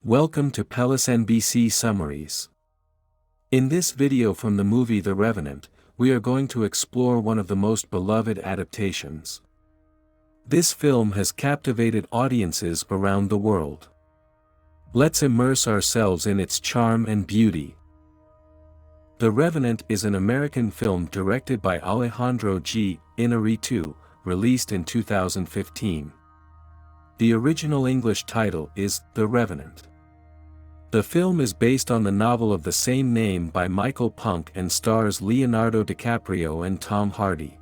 Welcome to PelículasNbC Summaries. In this video from the movie The Revenant, we are going to explore one of the most beloved adaptations. This film has captivated audiences around the world. Let's immerse ourselves in its charm and beauty. The Revenant is an American film directed by Alejandro G. Iñárritu, released in 2015. The original English title is The Revenant. The film is based on the novel of the same name by Michael Punke and stars Leonardo DiCaprio and Tom Hardy.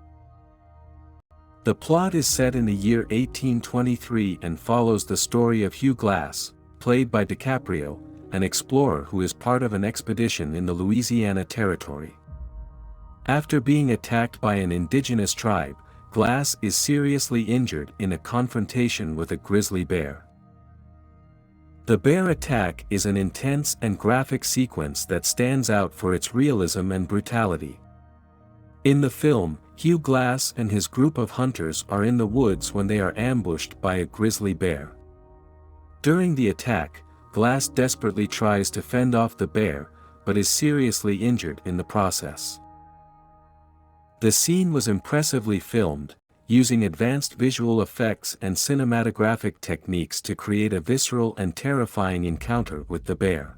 The plot is set in the year 1823 and follows the story of Hugh Glass, played by DiCaprio, an explorer who is part of an expedition in the Louisiana Territory. After being attacked by an indigenous tribe, Glass is seriously injured in a confrontation with a grizzly bear. The bear attack is an intense and graphic sequence that stands out for its realism and brutality. In the film, Hugh Glass and his group of hunters are in the woods when they are ambushed by a grizzly bear. During the attack, Glass desperately tries to fend off the bear, but is seriously injured in the process. The scene was impressively filmed, using advanced visual effects and cinematographic techniques to create a visceral and terrifying encounter with the bear.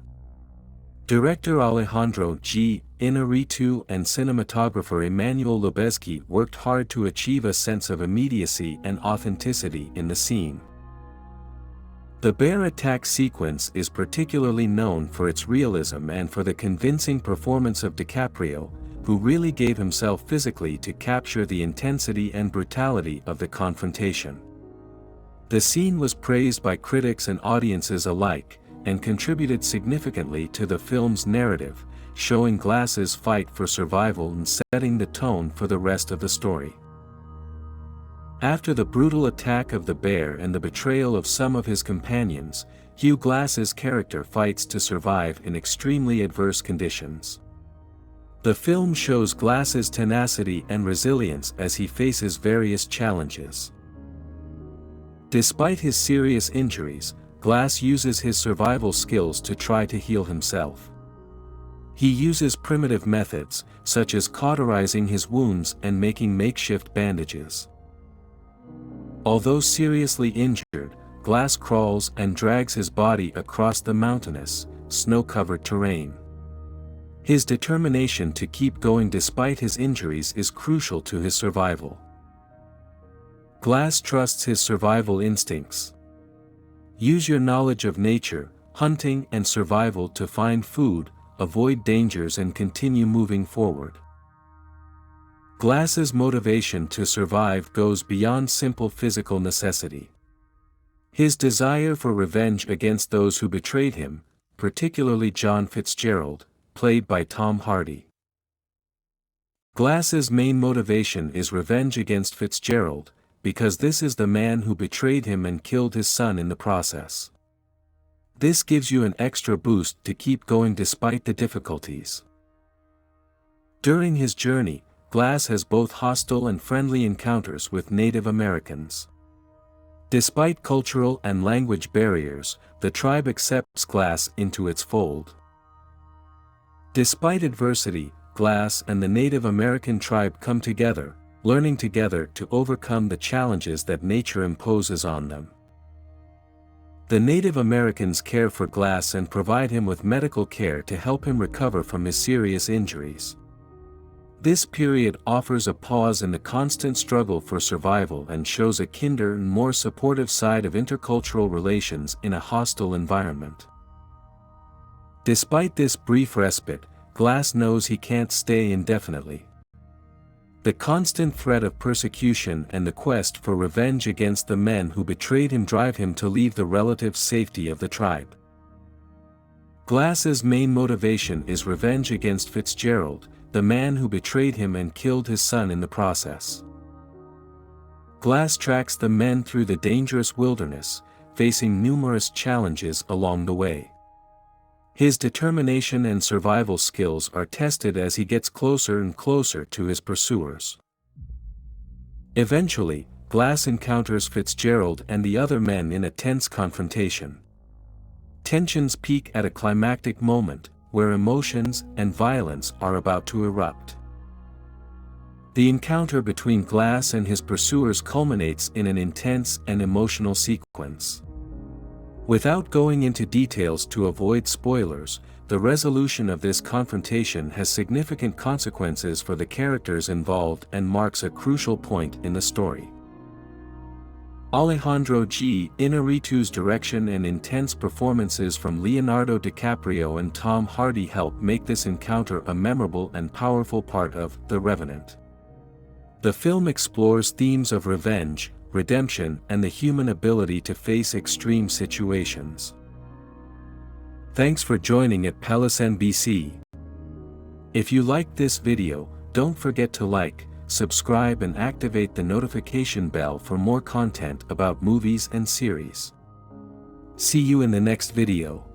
Director Alejandro G. Iñárritu and cinematographer Emmanuel Lubezki worked hard to achieve a sense of immediacy and authenticity in the scene. The bear attack sequence is particularly known for its realism and for the convincing performance of DiCaprio, who really gave himself physically to capture the intensity and brutality of the confrontation. The scene was praised by critics and audiences alike, and contributed significantly to the film's narrative, showing Glass's fight for survival and setting the tone for the rest of the story. After the brutal attack of the bear and the betrayal of some of his companions, Hugh Glass's character fights to survive in extremely adverse conditions. The film shows Glass's tenacity and resilience as he faces various challenges. Despite his serious injuries, Glass uses his survival skills to try to heal himself. He uses primitive methods, such as cauterizing his wounds and making makeshift bandages. Although seriously injured, Glass crawls and drags his body across the mountainous, snow-covered terrain. His determination to keep going despite his injuries is crucial to his survival. Glass trusts his survival instincts. Use your knowledge of nature, hunting and survival to find food, avoid dangers and continue moving forward. Glass's motivation to survive goes beyond simple physical necessity. His desire for revenge against those who betrayed him, particularly John Fitzgerald, played by Tom Hardy. Glass's main motivation is revenge against Fitzgerald, because this is the man who betrayed him and killed his son in the process. This gives you an extra boost to keep going despite the difficulties. During his journey, Glass has both hostile and friendly encounters with Native Americans. Despite cultural and language barriers, the tribe accepts Glass into its fold. Despite adversity, Glass and the Native American tribe come together, learning together to overcome the challenges that nature imposes on them. The Native Americans care for Glass and provide him with medical care to help him recover from his serious injuries. This period offers a pause in the constant struggle for survival and shows a kinder and more supportive side of intercultural relations in a hostile environment. Despite this brief respite, Glass knows he can't stay indefinitely. The constant threat of persecution and the quest for revenge against the men who betrayed him drive him to leave the relative safety of the tribe. Glass's main motivation is revenge against Fitzgerald, the man who betrayed him and killed his son in the process. Glass tracks the men through the dangerous wilderness, facing numerous challenges along the way. His determination and survival skills are tested as he gets closer and closer to his pursuers. Eventually, Glass encounters Fitzgerald and the other men in a tense confrontation. Tensions peak at a climactic moment, where emotions and violence are about to erupt. The encounter between Glass and his pursuers culminates in an intense and emotional sequence. Without going into details to avoid spoilers, the resolution of this confrontation has significant consequences for the characters involved and marks a crucial point in the story. Alejandro G. Iñárritu's direction and intense performances from Leonardo DiCaprio and Tom Hardy help make this encounter a memorable and powerful part of The Revenant. The film explores themes of revenge, redemption, and the human ability to face extreme situations. Thanks for joining IA.PelículasNbC. If you liked this video, don't forget to like, subscribe and activate the notification bell for more content about movies and series. See you in the next video.